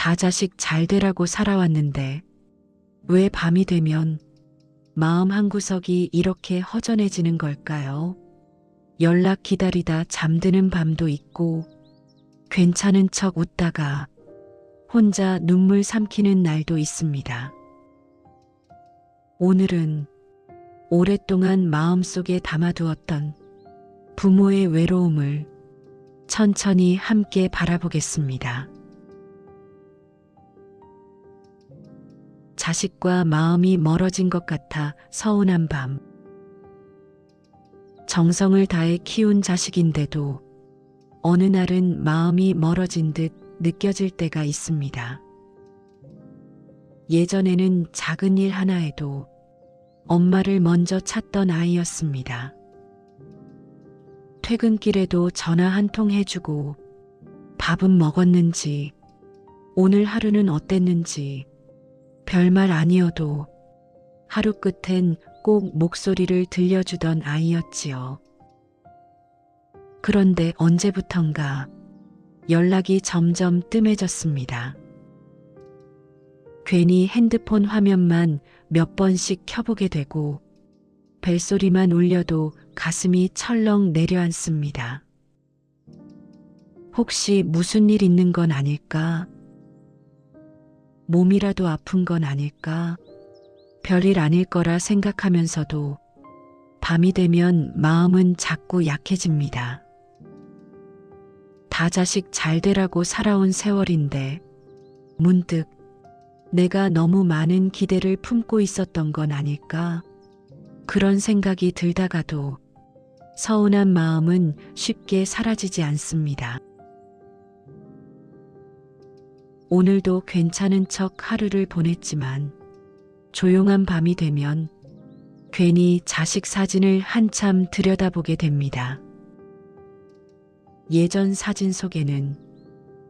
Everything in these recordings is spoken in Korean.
다 자식 잘 되라고 살아왔는데 왜 밤이 되면 마음 한구석이 이렇게 허전해지는 걸까요? 연락 기다리다 잠드는 밤도 있고 괜찮은 척 웃다가 혼자 눈물 삼키는 날도 있습니다. 오늘은 오랫동안 마음속에 담아두었던 부모의 외로움을 천천히 함께 바라보겠습니다. 자식과 마음이 멀어진 것 같아 서운한 밤. 정성을 다해 키운 자식인데도 어느 날은 마음이 멀어진 듯 느껴질 때가 있습니다. 예전에는 작은 일 하나에도 엄마를 먼저 찾던 아이였습니다. 퇴근길에도 전화 한 통 해주고 밥은 먹었는지, 오늘 하루는 어땠는지, 별말 아니어도 하루 끝엔 꼭 목소리를 들려주던 아이였지요. 그런데 언제부턴가 연락이 점점 뜸해졌습니다. 괜히 핸드폰 화면만 몇 번씩 켜보게 되고 벨소리만 울려도 가슴이 철렁 내려앉습니다. 혹시 무슨 일 있는 건 아닐까? 몸이라도 아픈 건 아닐까? 별일 아닐 거라 생각하면서도 밤이 되면 마음은 자꾸 약해집니다. 다 자식 잘 되라고 살아온 세월인데 문득 내가 너무 많은 기대를 품고 있었던 건 아닐까? 그런 생각이 들다가도 서운한 마음은 쉽게 사라지지 않습니다. 오늘도 괜찮은 척 하루를 보냈지만 조용한 밤이 되면 괜히 자식 사진을 한참 들여다보게 됩니다. 예전 사진 속에는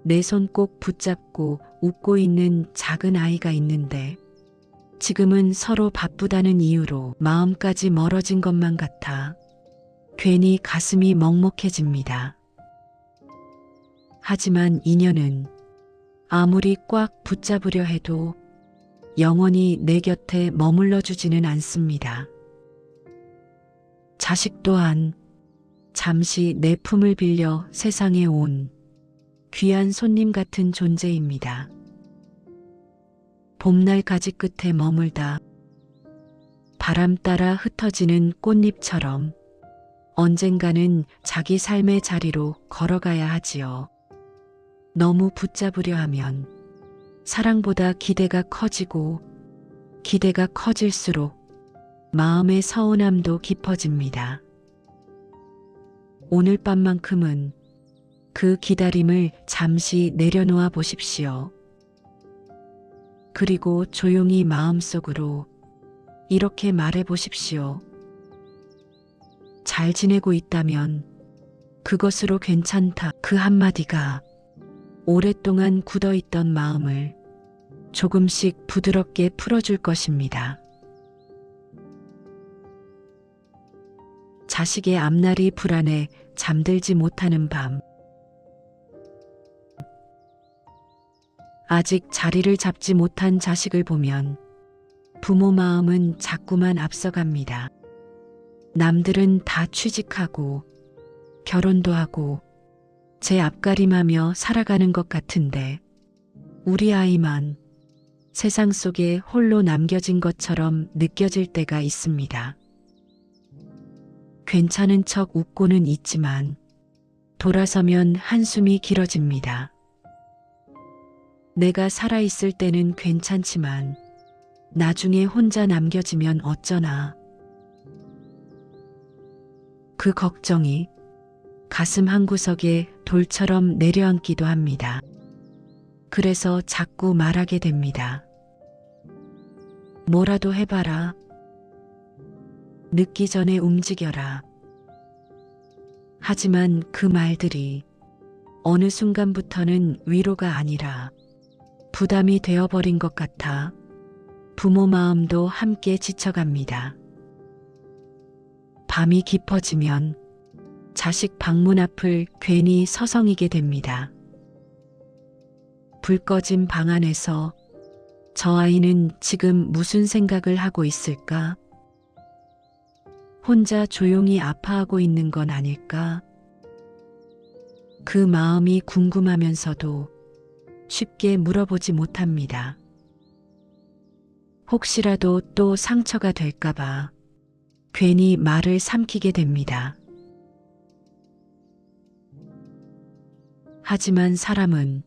내 손 꼭 붙잡고 웃고 있는 작은 아이가 있는데 지금은 서로 바쁘다는 이유로 마음까지 멀어진 것만 같아 괜히 가슴이 먹먹해집니다. 하지만 인연은 아무리 꽉 붙잡으려 해도 영원히 내 곁에 머물러 주지는 않습니다. 자식 또한 잠시 내 품을 빌려 세상에 온 귀한 손님 같은 존재입니다. 봄날 가지 끝에 머물다 바람 따라 흩어지는 꽃잎처럼 언젠가는 자기 삶의 자리로 걸어가야 하지요. 너무 붙잡으려 하면 사랑보다 기대가 커지고 기대가 커질수록 마음의 서운함도 깊어집니다. 오늘 밤만큼은 그 기다림을 잠시 내려놓아 보십시오. 그리고 조용히 마음속으로 이렇게 말해 보십시오. 잘 지내고 있다면 그것으로 괜찮다. 그 한마디가 오랫동안 굳어있던 마음을 조금씩 부드럽게 풀어줄 것입니다. 자식의 앞날이 불안해 잠들지 못하는 밤. 아직 자리를 잡지 못한 자식을 보면 부모 마음은 자꾸만 앞서갑니다. 남들은 다 취직하고 결혼도 하고 제 앞가림하며 살아가는 것 같은데 우리 아이만 세상 속에 홀로 남겨진 것처럼 느껴질 때가 있습니다. 괜찮은 척 웃고는 있지만 돌아서면 한숨이 길어집니다. 내가 살아있을 때는 괜찮지만 나중에 혼자 남겨지면 어쩌나. 그 걱정이 가슴 한구석에 돌처럼 내려앉기도 합니다. 그래서 자꾸 말하게 됩니다. 뭐라도 해봐라. 늦기 전에 움직여라. 하지만 그 말들이 어느 순간부터는 위로가 아니라 부담이 되어버린 것 같아 부모 마음도 함께 지쳐갑니다. 밤이 깊어지면 자식 방문 앞을 괜히 서성이게 됩니다. 불 꺼진 방 안에서 저 아이는 지금 무슨 생각을 하고 있을까? 혼자 조용히 아파하고 있는 건 아닐까? 그 마음이 궁금하면서도 쉽게 물어보지 못합니다. 혹시라도 또 상처가 될까봐 괜히 말을 삼키게 됩니다. 하지만 사람은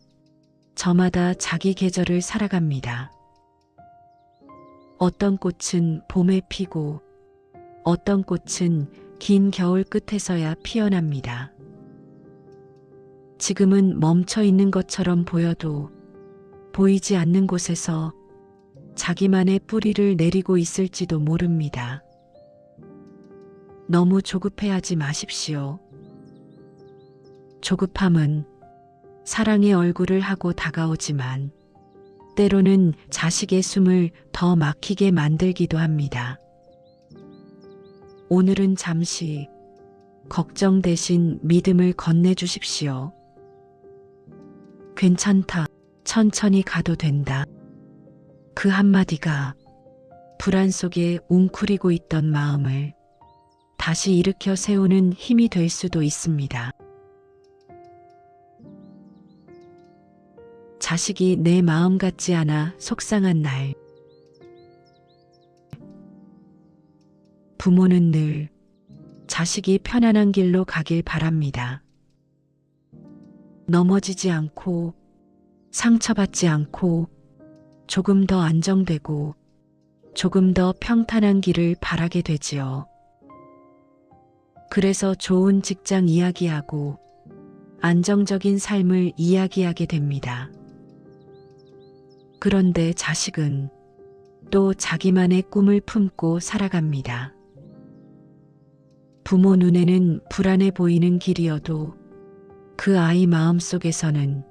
저마다 자기 계절을 살아갑니다. 어떤 꽃은 봄에 피고 어떤 꽃은 긴 겨울 끝에서야 피어납니다. 지금은 멈춰 있는 것처럼 보여도 보이지 않는 곳에서 자기만의 뿌리를 내리고 있을지도 모릅니다. 너무 조급해하지 마십시오. 조급함은 사랑의 얼굴을 하고 다가오지만 때로는 자식의 숨을 더 막히게 만들기도 합니다. 오늘은 잠시 걱정 대신 믿음을 건네주십시오. 괜찮다. 천천히 가도 된다. 그 한마디가 불안 속에 웅크리고 있던 마음을 다시 일으켜 세우는 힘이 될 수도 있습니다. 자식이 내 마음 같지 않아 속상한 날. 부모는 늘 자식이 편안한 길로 가길 바랍니다. 넘어지지 않고 상처받지 않고 조금 더 안정되고 조금 더 평탄한 길을 바라게 되지요. 그래서 좋은 직장 이야기하고 안정적인 삶을 이야기하게 됩니다. 그런데 자식은 또 자기만의 꿈을 품고 살아갑니다. 부모 눈에는 불안해 보이는 길이어도 그 아이 마음속에서는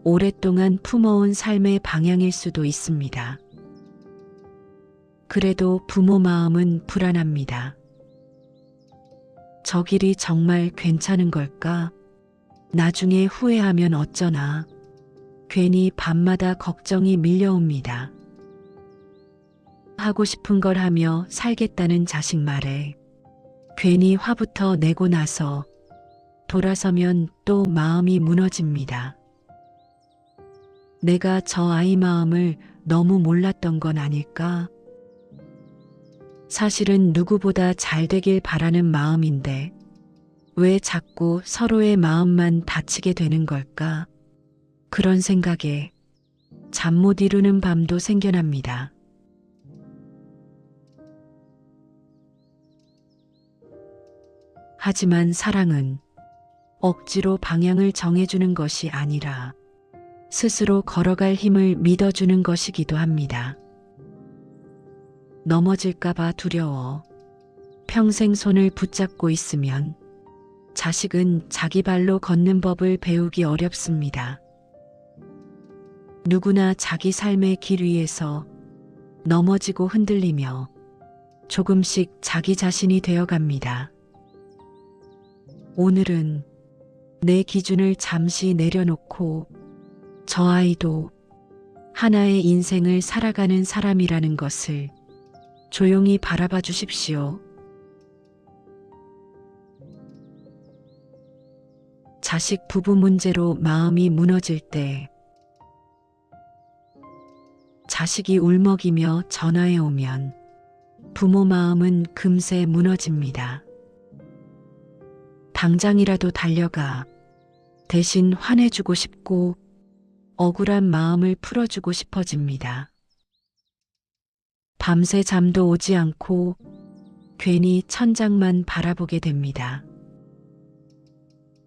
오랫동안 품어온 삶의 방향일 수도 있습니다. 그래도 부모 마음은 불안합니다. 저 길이 정말 괜찮은 걸까? 나중에 후회하면 어쩌나? 괜히 밤마다 걱정이 밀려옵니다. 하고 싶은 걸 하며 살겠다는 자식 말에 괜히 화부터 내고 나서 돌아서면 또 마음이 무너집니다. 내가 저 아이 마음을 너무 몰랐던 건 아닐까? 사실은 누구보다 잘 되길 바라는 마음인데 왜 자꾸 서로의 마음만 다치게 되는 걸까? 그런 생각에 잠 못 이루는 밤도 생겨납니다. 하지만 사랑은 억지로 방향을 정해주는 것이 아니라 스스로 걸어갈 힘을 믿어주는 것이기도 합니다. 넘어질까봐 두려워 평생 손을 붙잡고 있으면 자식은 자기 발로 걷는 법을 배우기 어렵습니다. 누구나 자기 삶의 길 위에서 넘어지고 흔들리며 조금씩 자기 자신이 되어갑니다. 오늘은 내 기준을 잠시 내려놓고 저 아이도 하나의 인생을 살아가는 사람이라는 것을 조용히 바라봐 주십시오. 자식 부부 문제로 마음이 무너질 때 자식이 울먹이며 전화해 오면 부모 마음은 금세 무너집니다. 당장이라도 달려가 대신 화내주고 싶고 억울한 마음을 풀어주고 싶어집니다. 밤새 잠도 오지 않고 괜히 천장만 바라보게 됩니다.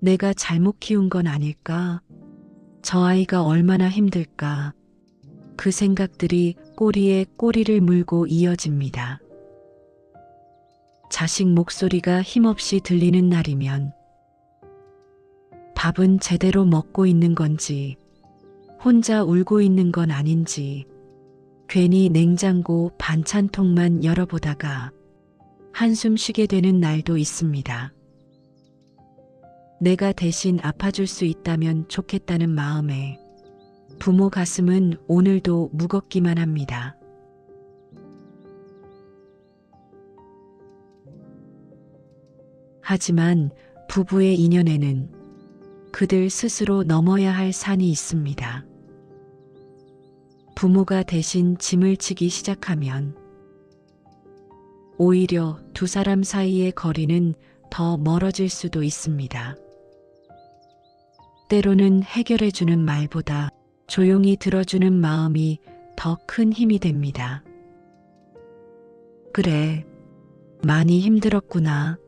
내가 잘못 키운 건 아닐까? 저 아이가 얼마나 힘들까? 그 생각들이 꼬리에 꼬리를 물고 이어집니다. 자식 목소리가 힘없이 들리는 날이면 밥은 제대로 먹고 있는 건지 혼자 울고 있는 건 아닌지 괜히 냉장고 반찬통만 열어보다가 한숨 쉬게 되는 날도 있습니다. 내가 대신 아파줄 수 있다면 좋겠다는 마음에 부모 가슴은 오늘도 무겁기만 합니다. 하지만 부부의 인연에는 그들 스스로 넘어야 할 산이 있습니다. 부모가 대신 짐을 지기 시작하면 오히려 두 사람 사이의 거리는 더 멀어질 수도 있습니다. 때로는 해결해주는 말보다 조용히 들어주는 마음이 더 큰 힘이 됩니다. 그래, 많이 힘들었구나.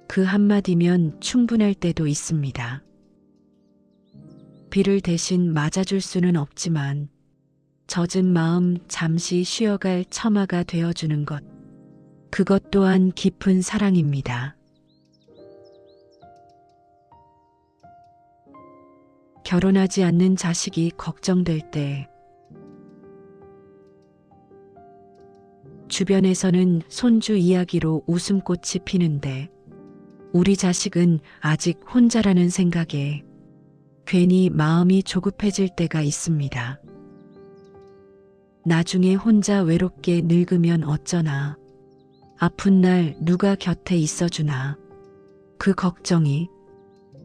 그 한마디면 충분할 때도 있습니다. 비를 대신 맞아줄 수는 없지만 젖은 마음 잠시 쉬어갈 처마가 되어주는 것, 그것 또한 깊은 사랑입니다. 결혼하지 않는 자식이 걱정될 때 주변에서는 손주 이야기로 웃음꽃이 피는데 우리 자식은 아직 혼자라는 생각에 괜히 마음이 조급해질 때가 있습니다. 나중에 혼자 외롭게 늙으면 어쩌나, 아픈 날 누가 곁에 있어주나, 그 걱정이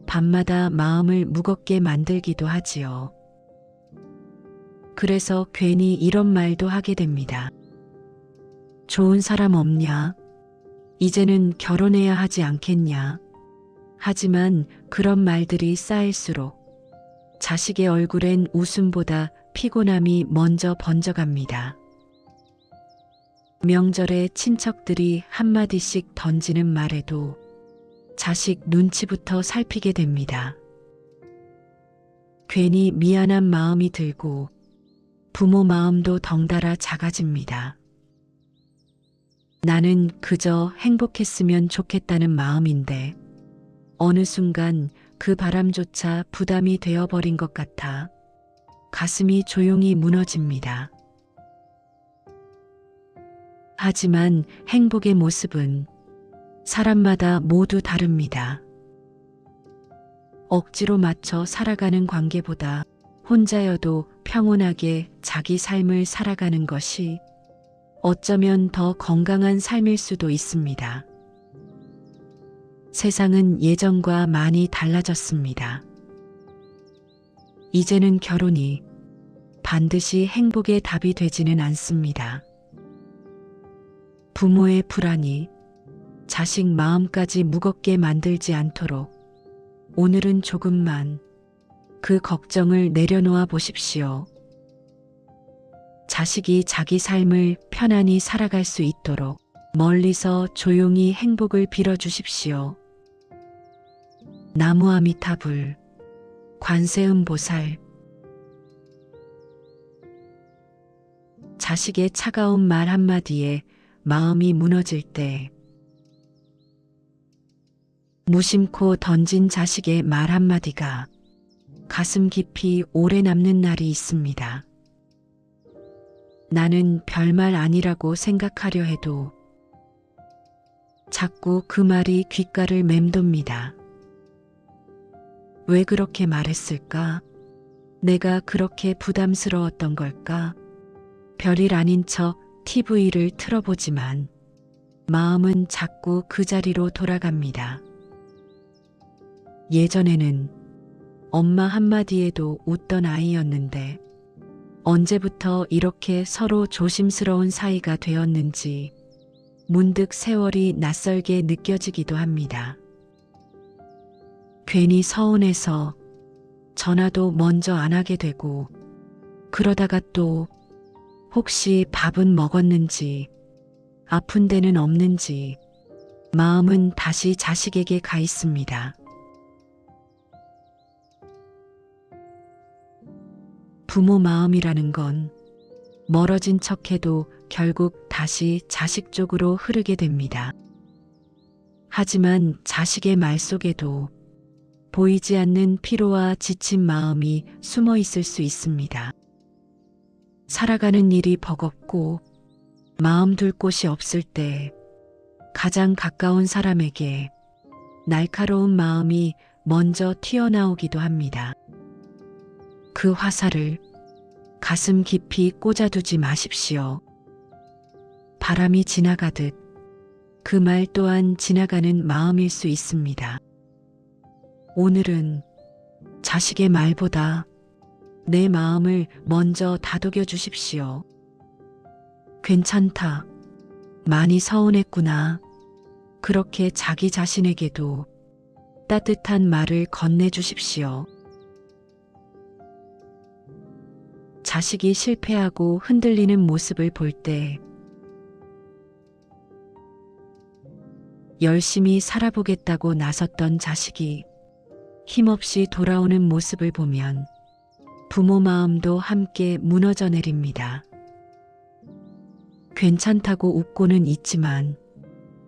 밤마다 마음을 무겁게 만들기도 하지요. 그래서 괜히 이런 말도 하게 됩니다. 좋은 사람 없냐? 이제는 결혼해야 하지 않겠냐? 하지만 그런 말들이 쌓일수록 자식의 얼굴엔 웃음보다 피곤함이 먼저 번져갑니다. 명절에 친척들이 한마디씩 던지는 말에도 자식 눈치부터 살피게 됩니다. 괜히 미안한 마음이 들고 부모 마음도 덩달아 작아집니다. 나는 그저 행복했으면 좋겠다는 마음인데 어느 순간 그 바람조차 부담이 되어버린 것 같아 가슴이 조용히 무너집니다. 하지만 행복의 모습은 사람마다 모두 다릅니다. 억지로 맞춰 살아가는 관계보다 혼자여도 평온하게 자기 삶을 살아가는 것이 어쩌면 더 건강한 삶일 수도 있습니다. 세상은 예전과 많이 달라졌습니다. 이제는 결혼이 반드시 행복의 답이 되지는 않습니다. 부모의 불안이 자식 마음까지 무겁게 만들지 않도록 오늘은 조금만 그 걱정을 내려놓아 보십시오. 자식이 자기 삶을 편안히 살아갈 수 있도록 멀리서 조용히 행복을 빌어주십시오. 나무 아미타불, 관세음보살. 자식의 차가운 말 한마디에 마음이 무너질 때 무심코 던진 자식의 말 한마디가 가슴 깊이 오래 남는 날이 있습니다. 나는 별말 아니라고 생각하려 해도 자꾸 그 말이 귓가를 맴돕니다. 왜 그렇게 말했을까? 내가 그렇게 부담스러웠던 걸까? 별일 아닌 척 TV를 틀어보지만 마음은 자꾸 그 자리로 돌아갑니다. 예전에는 엄마 한마디에도 웃던 아이였는데 언제부터 이렇게 서로 조심스러운 사이가 되었는지 문득 세월이 낯설게 느껴지기도 합니다. 괜히 서운해서 전화도 먼저 안 하게 되고 그러다가 또 혹시 밥은 먹었는지 아픈 데는 없는지 마음은 다시 자식에게 가 있습니다. 부모 마음이라는 건 멀어진 척해도 결국 다시 자식 쪽으로 흐르게 됩니다. 하지만 자식의 말 속에도 보이지 않는 피로와 지친 마음이 숨어 있을 수 있습니다. 살아가는 일이 버겁고 마음 둘 곳이 없을 때 가장 가까운 사람에게 날카로운 마음이 먼저 튀어나오기도 합니다. 그 화살을 가슴 깊이 꽂아두지 마십시오. 바람이 지나가듯 그 말 또한 지나가는 마음일 수 있습니다. 오늘은 자식의 말보다 내 마음을 먼저 다독여 주십시오. 괜찮다. 많이 서운했구나. 그렇게 자기 자신에게도 따뜻한 말을 건네주십시오. 자식이 실패하고 흔들리는 모습을 볼 때 열심히 살아보겠다고 나섰던 자식이 힘없이 돌아오는 모습을 보면 부모 마음도 함께 무너져 내립니다. 괜찮다고 웃고는 있지만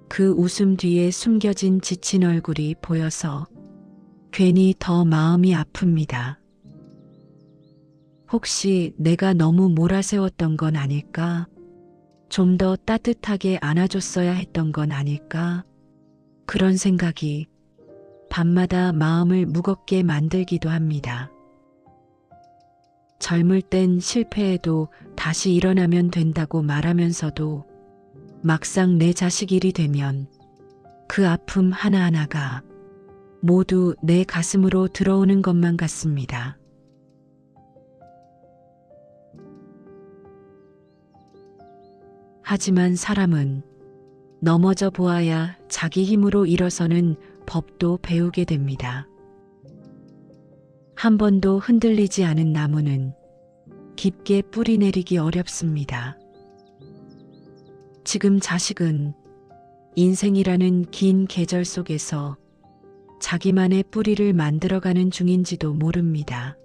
그 웃음 뒤에 숨겨진 지친 얼굴이 보여서 괜히 더 마음이 아픕니다. 혹시 내가 너무 몰아세웠던 건 아닐까? 좀 더 따뜻하게 안아줬어야 했던 건 아닐까? 그런 생각이 밤마다 마음을 무겁게 만들기도 합니다. 젊을 땐 실패해도 다시 일어나면 된다고 말하면서도 막상 내 자식 일이 되면 그 아픔 하나하나가 모두 내 가슴으로 들어오는 것만 같습니다. 하지만 사람은 넘어져 보아야 자기 힘으로 일어서는 법도 배우게 됩니다. 한 번도 흔들리지 않은 나무는 깊게 뿌리 내리기 어렵습니다. 지금 자식은 인생이라는 긴 계절 속에서 자기만의 뿌리를 만들어가는 중인지도 모릅니다.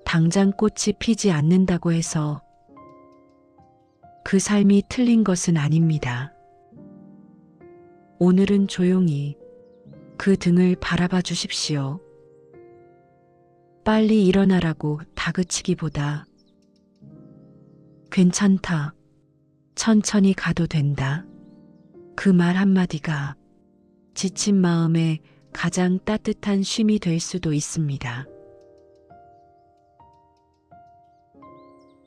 당장 꽃이 피지 않는다고 해서 그 삶이 틀린 것은 아닙니다. 오늘은 조용히 그 등을 바라봐 주십시오. 빨리 일어나라고 다그치기보다 괜찮다, 천천히 가도 된다. 그 말 한마디가 지친 마음에 가장 따뜻한 쉼이 될 수도 있습니다.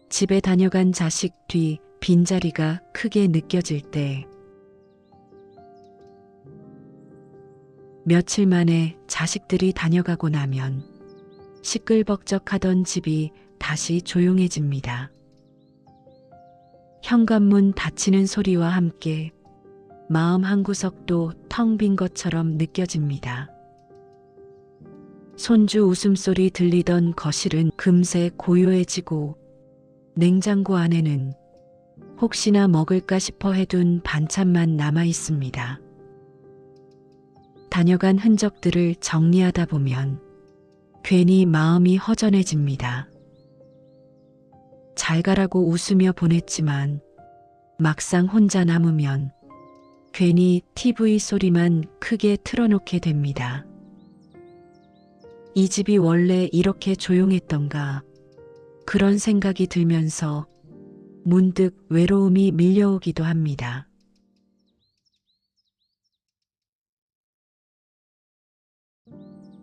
집에 다녀간 자식 뒤 빈자리가 크게 느껴질 때 며칠 만에 자식들이 다녀가고 나면 시끌벅적하던 집이 다시 조용해집니다. 현관문 닫히는 소리와 함께 마음 한구석도 텅 빈 것처럼 느껴집니다. 손주 웃음소리 들리던 거실은 금세 고요해지고 냉장고 안에는 혹시나 먹을까 싶어 해둔 반찬만 남아 있습니다. 다녀간 흔적들을 정리하다 보면 괜히 마음이 허전해집니다. 잘 가라고 웃으며 보냈지만 막상 혼자 남으면 괜히 TV 소리만 크게 틀어놓게 됩니다. 이 집이 원래 이렇게 조용했던가 그런 생각이 들면서 문득 외로움이 밀려오기도 합니다.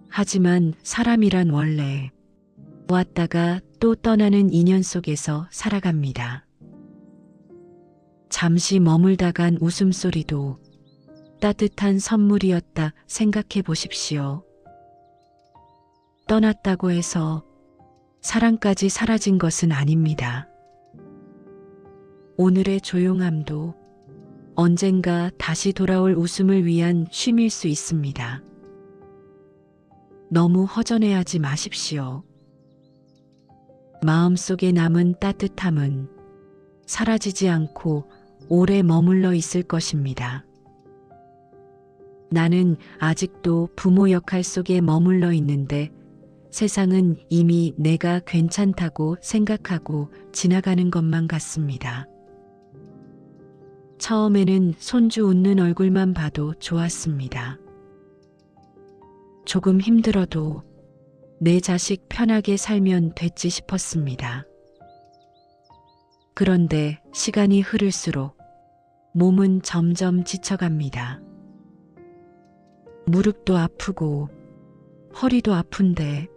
하지만 사람이란 원래 왔다가 또 떠나는 인연 속에서 살아갑니다. 잠시 머물다 간 웃음소리도 따뜻한 선물이었다 생각해 보십시오. 떠났다고 해서 사랑까지 사라진 것은 아닙니다. 오늘의 조용함도 언젠가 다시 돌아올 웃음을 위한 쉼일 수 있습니다. 너무 허전해하지 마십시오. 마음속에 남은 따뜻함은 사라지지 않고 오래 머물러 있을 것입니다. 나는 아직도 부모 역할 속에 머물러 있는데 세상은 이미 내가 괜찮다고 생각하고 지나가는 것만 같습니다. 처음에는 손주 웃는 얼굴만 봐도 좋았습니다. 조금 힘들어도 내 자식 편하게 살면 됐지 싶었습니다. 그런데 시간이 흐를수록 몸은 점점 지쳐갑니다. 무릎도 아프고 허리도 아픈데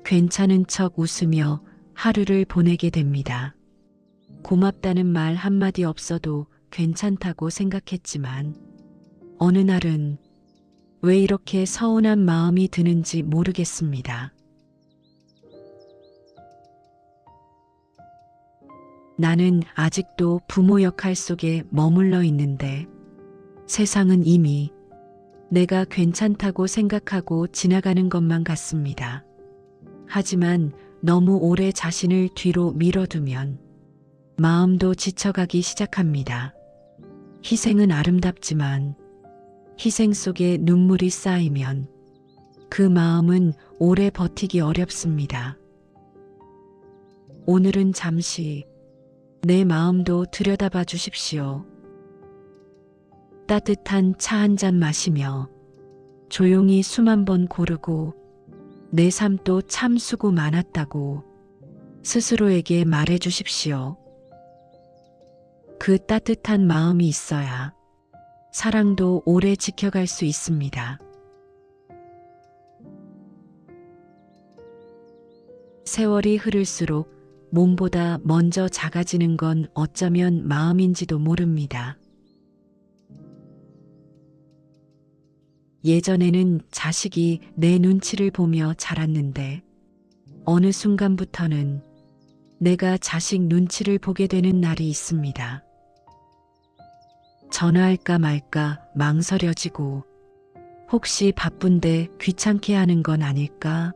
괜찮은 척 웃으며 하루를 보내게 됩니다. 고맙다는 말 한마디 없어도 괜찮다고 생각했지만 어느 날은 왜 이렇게 서운한 마음이 드는지 모르겠습니다. 나는 아직도 부모 역할 속에 머물러 있는데 세상은 이미 내가 괜찮다고 생각하고 지나가는 것만 같습니다. 하지만 너무 오래 자신을 뒤로 밀어두면 마음도 지쳐가기 시작합니다. 희생은 아름답지만 희생 속에 눈물이 쌓이면 그 마음은 오래 버티기 어렵습니다. 오늘은 잠시 내 마음도 들여다봐 주십시오. 따뜻한 차 한 잔 마시며 조용히 숨 한 번 고르고 내 삶도 참 수고 많았다고 스스로에게 말해 주십시오. 그 따뜻한 마음이 있어야 사랑도 오래 지켜갈 수 있습니다. 세월이 흐를수록 몸보다 먼저 작아지는 건 어쩌면 마음인지도 모릅니다. 예전에는 자식이 내 눈치를 보며 자랐는데 어느 순간부터는 내가 자식 눈치를 보게 되는 날이 있습니다. 전화할까 말까 망설여지고 혹시 바쁜데 귀찮게 하는 건 아닐까?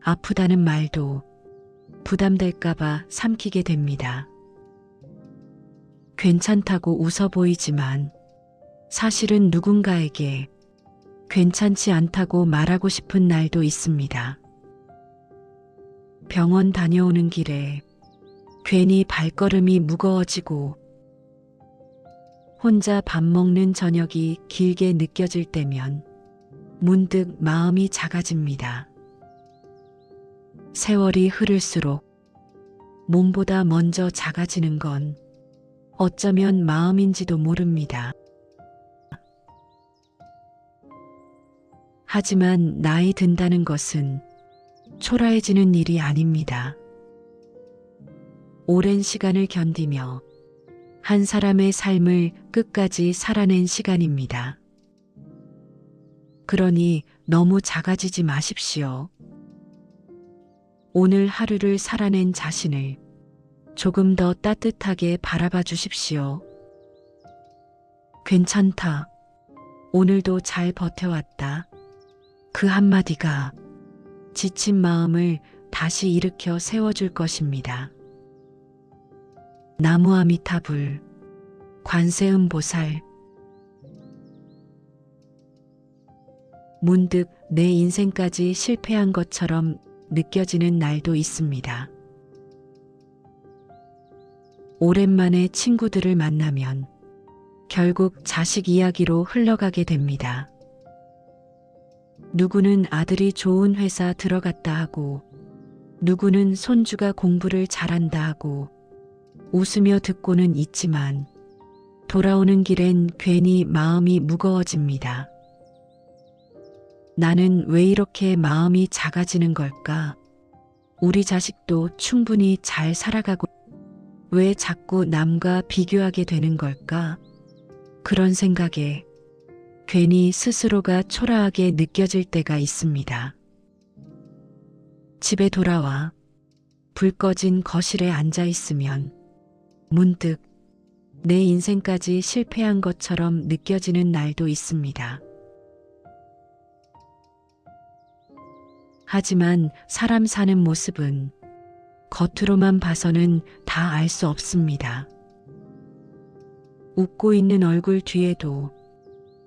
아프다는 말도 부담될까봐 삼키게 됩니다. 괜찮다고 웃어 보이지만 사실은 누군가에게 괜찮지 않다고 말하고 싶은 날도 있습니다. 병원 다녀오는 길에 괜히 발걸음이 무거워지고 혼자 밥 먹는 저녁이 길게 느껴질 때면 문득 마음이 작아집니다. 세월이 흐를수록 몸보다 먼저 작아지는 건 어쩌면 마음인지도 모릅니다. 하지만 나이 든다는 것은 초라해지는 일이 아닙니다. 오랜 시간을 견디며 한 사람의 삶을 끝까지 살아낸 시간입니다. 그러니 너무 작아지지 마십시오. 오늘 하루를 살아낸 자신을 조금 더 따뜻하게 바라봐 주십시오. 괜찮다. 오늘도 잘 버텨왔다. 그 한마디가 지친 마음을 다시 일으켜 세워줄 것입니다. 나무아미타불, 관세음보살. 문득 내 인생까지 실패한 것처럼 느껴지는 날도 있습니다. 오랜만에 친구들을 만나면 결국 자식 이야기로 흘러가게 됩니다. 누구는 아들이 좋은 회사 들어갔다 하고 누구는 손주가 공부를 잘한다 하고 웃으며 듣고는 있지만 돌아오는 길엔 괜히 마음이 무거워집니다. 나는 왜 이렇게 마음이 작아지는 걸까? 우리 자식도 충분히 잘 살아가고 왜 자꾸 남과 비교하게 되는 걸까? 그런 생각에 괜히 스스로가 초라하게 느껴질 때가 있습니다. 집에 돌아와 불 꺼진 거실에 앉아 있으면 문득 내 인생까지 실패한 것처럼 느껴지는 날도 있습니다. 하지만 사람 사는 모습은 겉으로만 봐서는 다 알 수 없습니다. 웃고 있는 얼굴 뒤에도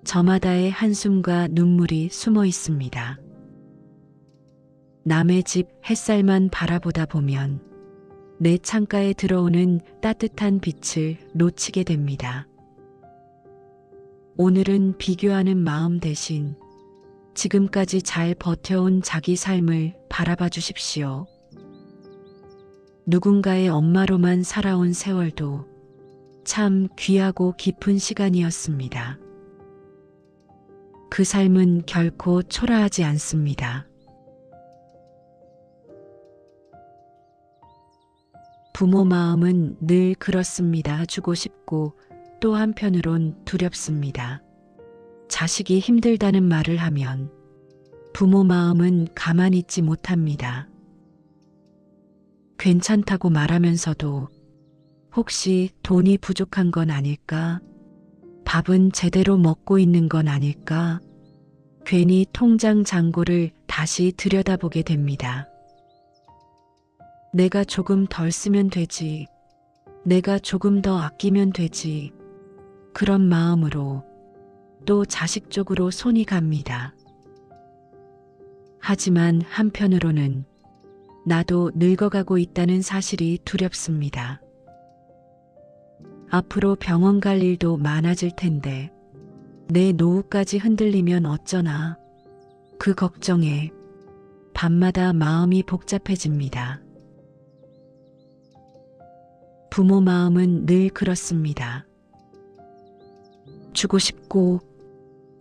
저마다의 한숨과 눈물이 숨어 있습니다. 남의 집 햇살만 바라보다 보면 내 창가에 들어오는 따뜻한 빛을 놓치게 됩니다. 오늘은 비교하는 마음 대신 지금까지 잘 버텨온 자기 삶을 바라봐 주십시오. 누군가의 엄마로만 살아온 세월도 참 귀하고 깊은 시간이었습니다. 그 삶은 결코 초라하지 않습니다. 부모 마음은 늘 그렇습니다. 주고 싶고 또 한편으론 두렵습니다. 자식이 힘들다는 말을 하면 부모 마음은 가만히 있지 못합니다. 괜찮다고 말하면서도 혹시 돈이 부족한 건 아닐까? 밥은 제대로 먹고 있는 건 아닐까? 괜히 통장 잔고를 다시 들여다보게 됩니다. 내가 조금 덜 쓰면 되지. 내가 조금 더 아끼면 되지. 그런 마음으로 또 자식 쪽으로 손이 갑니다. 하지만 한편으로는 나도 늙어가고 있다는 사실이 두렵습니다. 앞으로 병원 갈 일도 많아질 텐데 내 노후까지 흔들리면 어쩌나. 그 걱정에 밤마다 마음이 복잡해집니다. 부모 마음은 늘 그렇습니다. 주고 싶고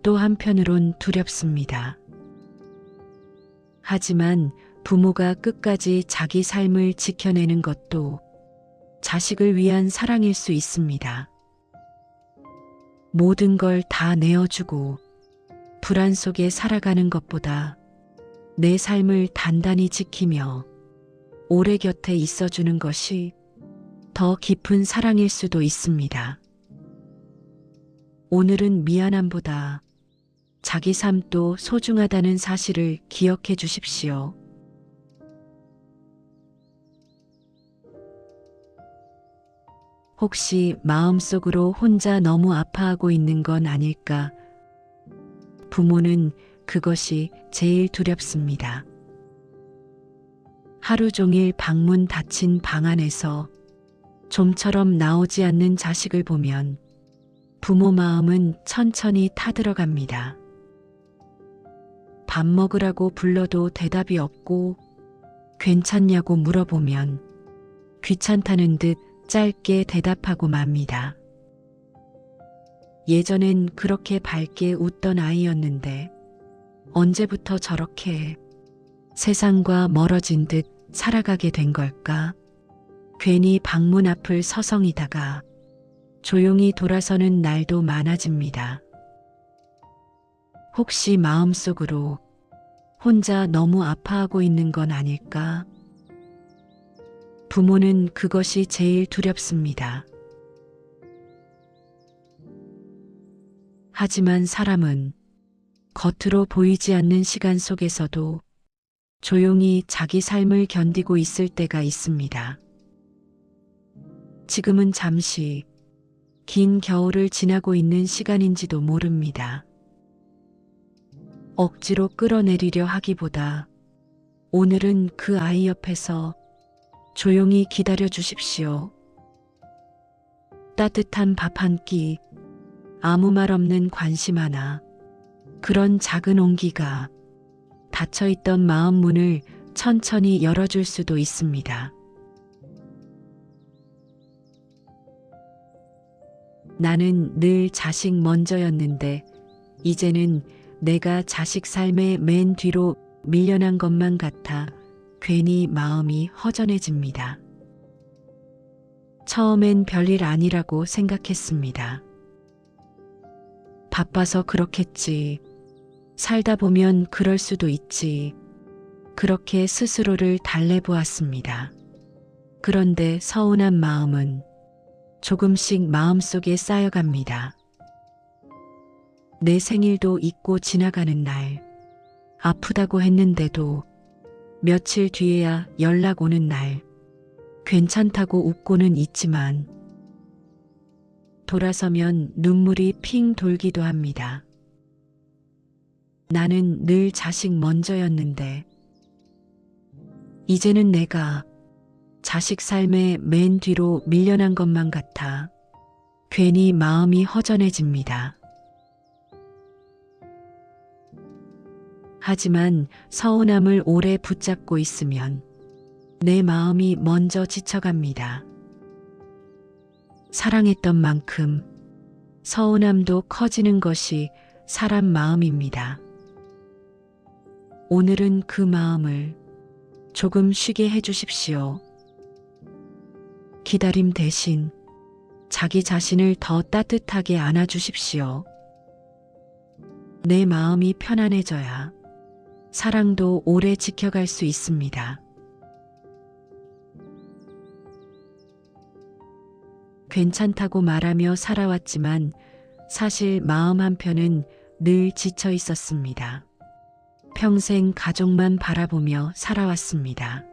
또 한편으론 두렵습니다. 하지만 부모가 끝까지 자기 삶을 지켜내는 것도 자식을 위한 사랑일 수 있습니다. 모든 걸 다 내어주고 불안 속에 살아가는 것보다 내 삶을 단단히 지키며 오래 곁에 있어주는 것이 더 깊은 사랑일 수도 있습니다. 오늘은 미안함보다 자기 삶도 소중하다는 사실을 기억해 주십시오. 혹시 마음속으로 혼자 너무 아파하고 있는 건 아닐까? 부모는 그것이 제일 두렵습니다. 하루 종일 방문 닫힌 방 안에서 좀처럼 나오지 않는 자식을 보면 부모 마음은 천천히 타들어갑니다. 밥 먹으라고 불러도 대답이 없고 괜찮냐고 물어보면 귀찮다는 듯 짧게 대답하고 맙니다. 예전엔 그렇게 밝게 웃던 아이였는데 언제부터 저렇게 세상과 멀어진 듯 살아가게 된 걸까? 괜히 방문 앞을 서성이다가 조용히 돌아서는 날도 많아집니다. 혹시 마음속으로 혼자 너무 아파하고 있는 건 아닐까? 부모는 그것이 제일 두렵습니다. 하지만 사람은 겉으로 보이지 않는 시간 속에서도 조용히 자기 삶을 견디고 있을 때가 있습니다. 지금은 잠시 긴 겨울을 지나고 있는 시간인지도 모릅니다. 억지로 끌어내리려 하기보다 오늘은 그 아이 옆에서 조용히 기다려 주십시오. 따뜻한 밥 한 끼, 아무 말 없는 관심 하나, 그런 작은 온기가 닫혀있던 마음 문을 천천히 열어줄 수도 있습니다. 나는 늘 자식 먼저였는데 이제는 내가 자식 삶의 맨 뒤로 밀려난 것만 같아 괜히 마음이 허전해집니다. 처음엔 별일 아니라고 생각했습니다. 바빠서 그렇겠지. 살다 보면 그럴 수도 있지. 그렇게 스스로를 달래보았습니다. 그런데 서운한 마음은 조금씩 마음속에 쌓여갑니다. 내 생일도 잊고 지나가는 날, 아프다고 했는데도 며칠 뒤에야 연락 오는 날, 괜찮다고 웃고는 있지만 돌아서면 눈물이 핑 돌기도 합니다. 나는 늘 자식 먼저였는데 이제는 내가 자식 삶의 맨 뒤로 밀려난 것만 같아 괜히 마음이 허전해집니다. 하지만 서운함을 오래 붙잡고 있으면 내 마음이 먼저 지쳐갑니다. 사랑했던 만큼 서운함도 커지는 것이 사람 마음입니다. 오늘은 그 마음을 조금 쉬게 해주십시오. 기다림 대신 자기 자신을 더 따뜻하게 안아주십시오. 내 마음이 편안해져야 사랑도 오래 지켜갈 수 있습니다. 괜찮다고 말하며 살아왔지만 사실 마음 한편은 늘 지쳐 있었습니다. 평생 가족만 바라보며 살아왔습니다.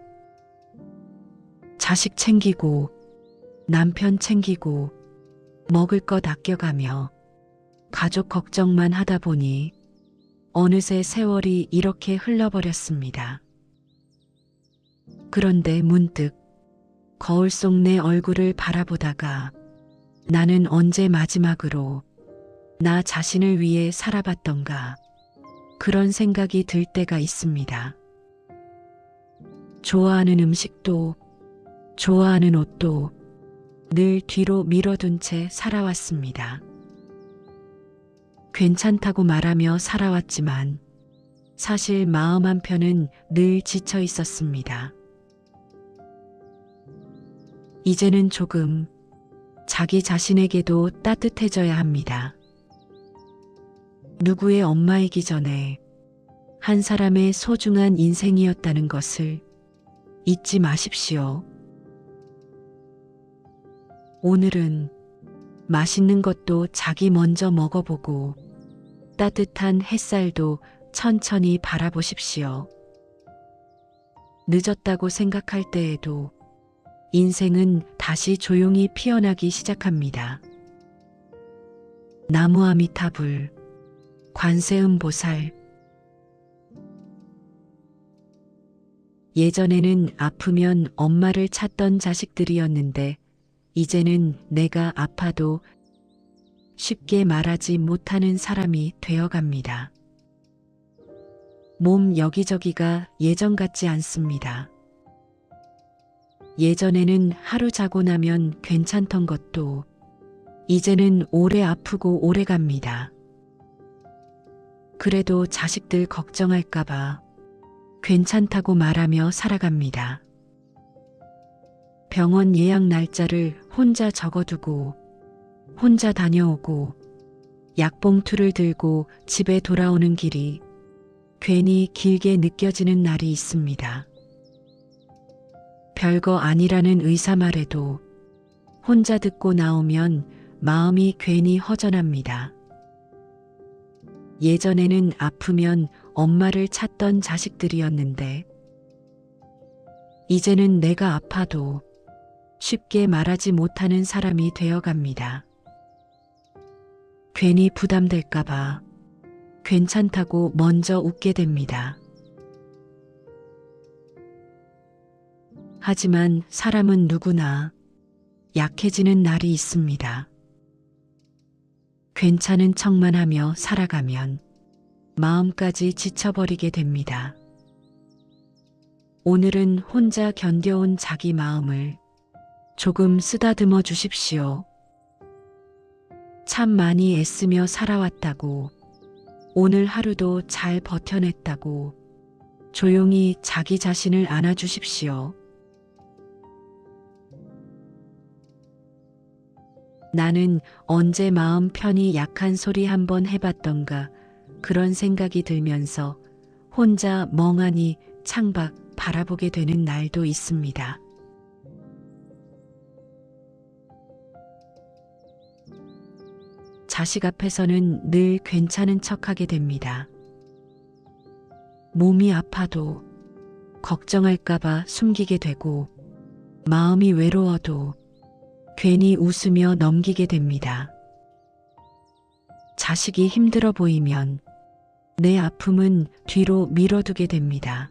자식 챙기고 남편 챙기고 먹을 것 아껴가며 가족 걱정만 하다 보니 어느새 세월이 이렇게 흘러버렸습니다. 그런데 문득 거울 속 내 얼굴을 바라보다가 나는 언제 마지막으로 나 자신을 위해 살아봤던가 그런 생각이 들 때가 있습니다. 좋아하는 음식도 좋아하는 옷도 늘 뒤로 밀어둔 채 살아왔습니다. 괜찮다고 말하며 살아왔지만 사실 마음 한편은 늘 지쳐 있었습니다. 이제는 조금 자기 자신에게도 따뜻해져야 합니다. 누구의 엄마이기 전에 한 사람의 소중한 인생이었다는 것을 잊지 마십시오. 오늘은 맛있는 것도 자기 먼저 먹어보고 따뜻한 햇살도 천천히 바라보십시오. 늦었다고 생각할 때에도 인생은 다시 조용히 피어나기 시작합니다. 나무아미타불, 관세음보살. 예전에는 아프면 엄마를 찾던 자식들이었는데 이제는 내가 아파도 쉽게 말하지 못하는 사람이 되어갑니다. 몸 여기저기가 예전 같지 않습니다. 예전에는 하루 자고 나면 괜찮던 것도 이제는 오래 아프고 오래 갑니다. 그래도 자식들 걱정할까봐 괜찮다고 말하며 살아갑니다. 병원 예약 날짜를 혼자 적어두고 혼자 다녀오고 약봉투를 들고 집에 돌아오는 길이 괜히 길게 느껴지는 날이 있습니다. 별거 아니라는 의사 말에도 혼자 듣고 나오면 마음이 괜히 허전합니다. 예전에는 아프면 엄마를 찾던 자식들이었는데 이제는 내가 아파도 쉽게 말하지 못하는 사람이 되어갑니다. 괜히 부담될까봐 괜찮다고 먼저 웃게 됩니다. 하지만 사람은 누구나 약해지는 날이 있습니다. 괜찮은 척만 하며 살아가면 마음까지 지쳐버리게 됩니다. 오늘은 혼자 견뎌온 자기 마음을 조금 쓰다듬어 주십시오. 참 많이 애쓰며 살아왔다고, 오늘 하루도 잘 버텨냈다고 조용히 자기 자신을 안아주십시오. 나는 언제 마음 편히 약한 소리 한번 해봤던가 그런 생각이 들면서 혼자 멍하니 창밖 바라보게 되는 날도 있습니다. 자식 앞에서는 늘 괜찮은 척하게 됩니다. 몸이 아파도 걱정할까봐 숨기게 되고 마음이 외로워도 괜히 웃으며 넘기게 됩니다. 자식이 힘들어 보이면 내 아픔은 뒤로 밀어두게 됩니다.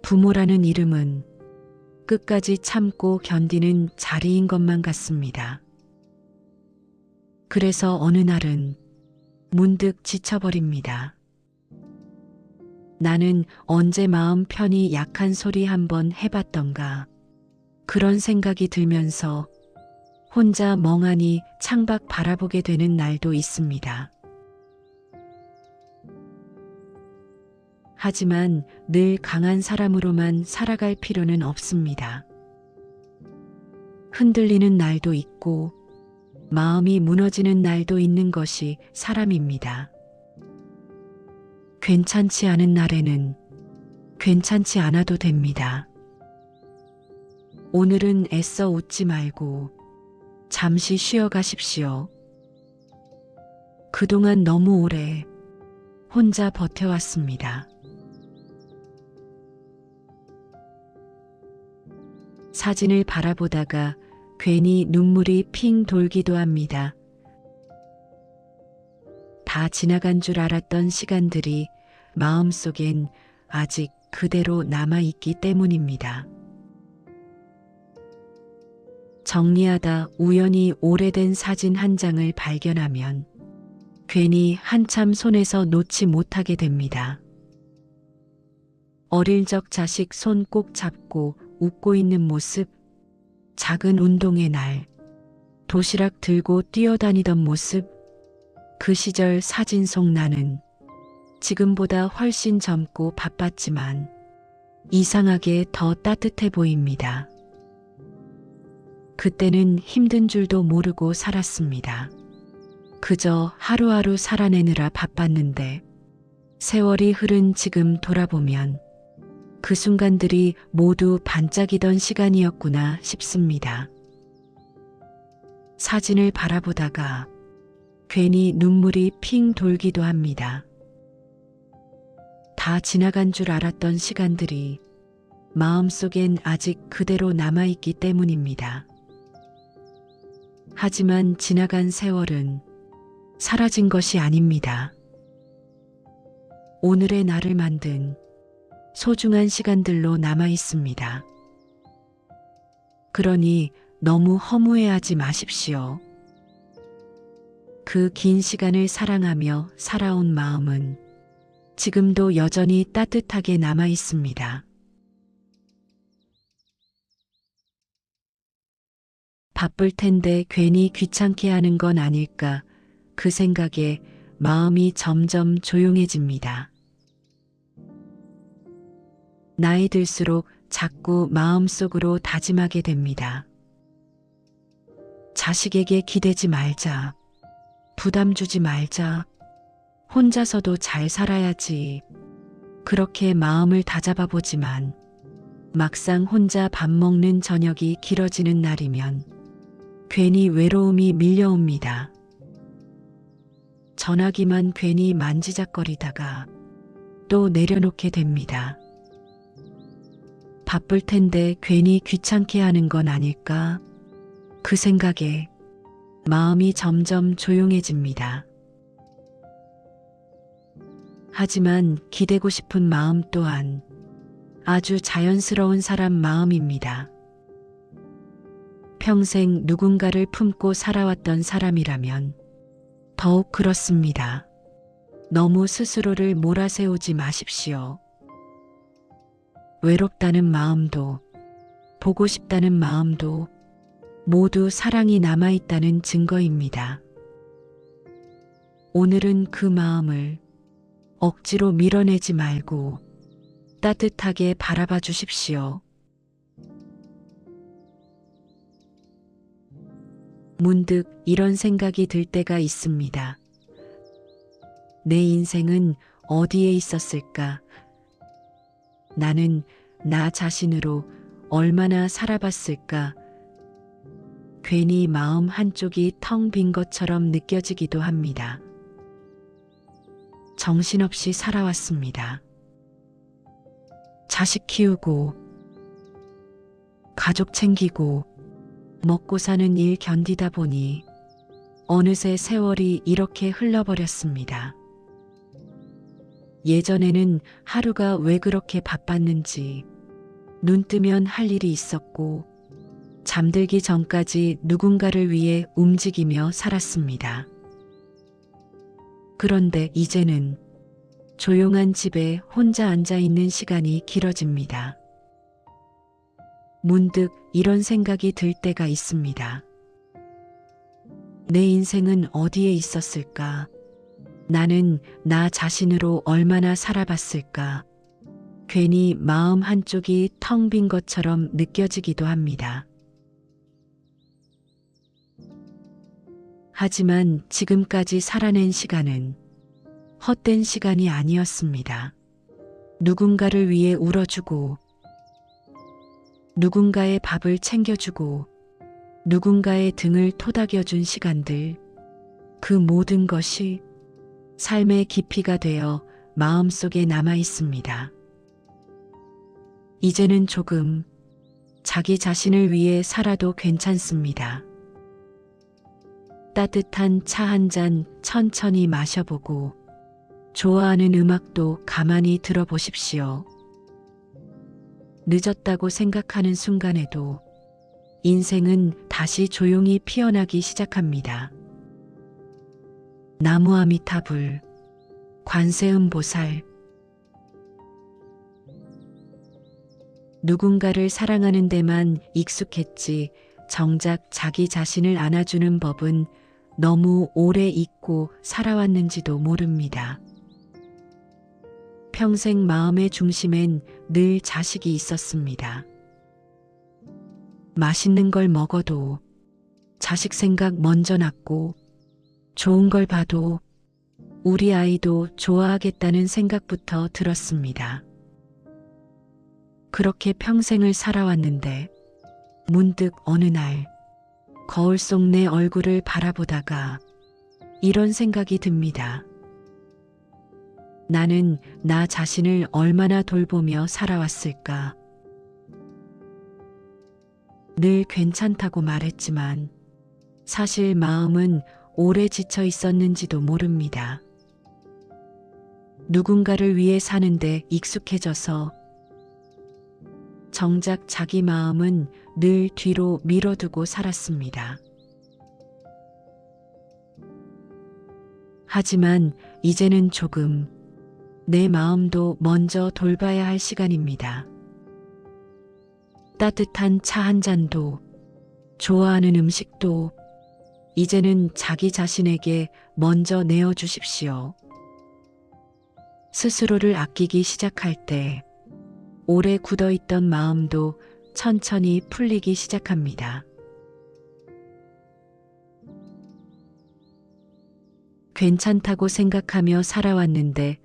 부모라는 이름은 끝까지 참고 견디는 자리인 것만 같습니다. 그래서 어느 날은 문득 지쳐버립니다. 나는 언제 마음 편히 약한 소리 한번 해봤던가 그런 생각이 들면서 혼자 멍하니 창밖 바라보게 되는 날도 있습니다. 하지만 늘 강한 사람으로만 살아갈 필요는 없습니다. 흔들리는 날도 있고 마음이 무너지는 날도 있는 것이 사람입니다. 괜찮지 않은 날에는 괜찮지 않아도 됩니다. 오늘은 애써 웃지 말고 잠시 쉬어 가십시오. 그동안 너무 오래 혼자 버텨왔습니다. 사진을 바라보다가 괜히 눈물이 핑 돌기도 합니다. 다 지나간 줄 알았던 시간들이 마음속엔 아직 그대로 남아있기 때문입니다. 정리하다 우연히 오래된 사진 한 장을 발견하면 괜히 한참 손에서 놓지 못하게 됩니다. 어릴 적 자식 손 꼭 잡고 웃고 있는 모습, 작은 운동의 날, 도시락 들고 뛰어다니던 모습, 그 시절 사진 속 나는 지금보다 훨씬 젊고 바빴지만 이상하게 더 따뜻해 보입니다. 그때는 힘든 줄도 모르고 살았습니다. 그저 하루하루 살아내느라 바빴는데 세월이 흐른 지금 돌아보면 그 순간들이 모두 반짝이던 시간이었구나 싶습니다. 사진을 바라보다가 괜히 눈물이 핑 돌기도 합니다. 다 지나간 줄 알았던 시간들이 마음속엔 아직 그대로 남아있기 때문입니다. 하지만 지나간 세월은 사라진 것이 아닙니다. 오늘의 나를 만든 소중한 시간들로 남아 있습니다. 그러니 너무 허무해하지 마십시오. 그 긴 시간을 사랑하며 살아온 마음은 지금도 여전히 따뜻하게 남아 있습니다. 바쁠 텐데 괜히 귀찮게 하는 건 아닐까 그 생각에 마음이 점점 조용해집니다. 나이 들수록 자꾸 마음속으로 다짐하게 됩니다. 자식에게 기대지 말자. 부담 주지 말자. 혼자서도 잘 살아야지. 그렇게 마음을 다잡아 보지만 막상 혼자 밥 먹는 저녁이 길어지는 날이면 괜히 외로움이 밀려옵니다. 전화기만 괜히 만지작거리다가 또 내려놓게 됩니다. 바쁠 텐데 괜히 귀찮게 하는 건 아닐까? 그 생각에 마음이 점점 조용해집니다. 하지만 기대고 싶은 마음 또한 아주 자연스러운 사람 마음입니다. 평생 누군가를 품고 살아왔던 사람이라면 더욱 그렇습니다. 너무 스스로를 몰아세우지 마십시오. 외롭다는 마음도 보고 싶다는 마음도 모두 사랑이 남아있다는 증거입니다. 오늘은 그 마음을 억지로 밀어내지 말고 따뜻하게 바라봐 주십시오. 문득 이런 생각이 들 때가 있습니다. 내 인생은 어디에 있었을까? 나는 나 자신으로 얼마나 살아봤을까? 괜히 마음 한쪽이 텅 빈 것처럼 느껴지기도 합니다. 정신없이 살아왔습니다. 자식 키우고, 가족 챙기고, 먹고 사는 일 견디다 보니 어느새 세월이 이렇게 흘러버렸습니다. 예전에는 하루가 왜 그렇게 바빴는지 눈 뜨면 할 일이 있었고 잠들기 전까지 누군가를 위해 움직이며 살았습니다. 그런데 이제는 조용한 집에 혼자 앉아 있는 시간이 길어집니다. 문득 이런 생각이 들 때가 있습니다. 내 인생은 어디에 있었을까? 나는 나 자신으로 얼마나 살아봤을까? 괜히 마음 한쪽이 텅 빈 것처럼 느껴지기도 합니다. 하지만 지금까지 살아낸 시간은 헛된 시간이 아니었습니다. 누군가를 위해 울어주고, 누군가의 밥을 챙겨주고, 누군가의 등을 토닥여준 시간들, 그 모든 것이 삶의 깊이가 되어 마음속에 남아 있습니다. 이제는 조금 자기 자신을 위해 살아도 괜찮습니다. 따뜻한 차 한 잔 천천히 마셔보고 좋아하는 음악도 가만히 들어보십시오. 늦었다고 생각하는 순간에도 인생은 다시 조용히 피어나기 시작합니다. 나무아미타불, 관세음보살. 누군가를 사랑하는 데만 익숙했지 정작 자기 자신을 안아주는 법은 너무 오래 잊고 살아왔는지도 모릅니다. 평생 마음의 중심엔 늘 자식이 있었습니다. 맛있는 걸 먹어도 자식 생각 먼저 났고, 좋은 걸 봐도 우리 아이도 좋아하겠다는 생각부터 들었습니다. 그렇게 평생을 살아왔는데 문득 어느 날 거울 속 내 얼굴을 바라보다가 이런 생각이 듭니다. 나는 나 자신을 얼마나 돌보며 살아왔을까? 늘 괜찮다고 말했지만 사실 마음은 오래 지쳐 있었는지도 모릅니다. 누군가를 위해 사는데 익숙해져서 정작 자기 마음은 늘 뒤로 밀어두고 살았습니다. 하지만 이제는 조금 내 마음도 먼저 돌봐야 할 시간입니다. 따뜻한 차 한 잔도, 좋아하는 음식도 이제는 자기 자신에게 먼저 내어주십시오. 스스로를 아끼기 시작할 때 오래 굳어있던 마음도 천천히 풀리기 시작합니다. 괜찮다고 생각하며 살아왔는데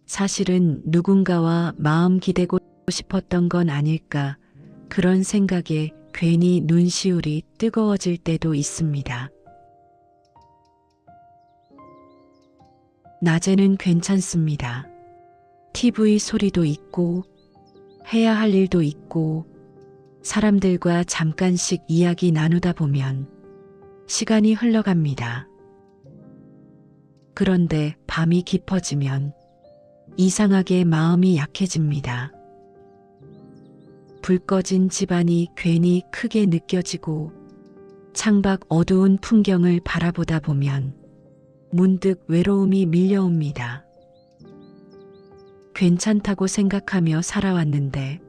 사실은 누군가와 마음 기대고 싶었던 건 아닐까, 그런 생각에 괜히 눈시울이 뜨거워질 때도 있습니다. 낮에는 괜찮습니다. TV 소리도 있고 해야 할 일도 있고 사람들과 잠깐씩 이야기 나누다 보면 시간이 흘러갑니다. 그런데 밤이 깊어지면 이상하게 마음이 약해집니다. 불 꺼진 집안이 괜히 크게 느껴지고 창밖 어두운 풍경을 바라보다 보면 문득 외로움이 밀려옵니다. 괜찮다고 생각하며 살아왔는데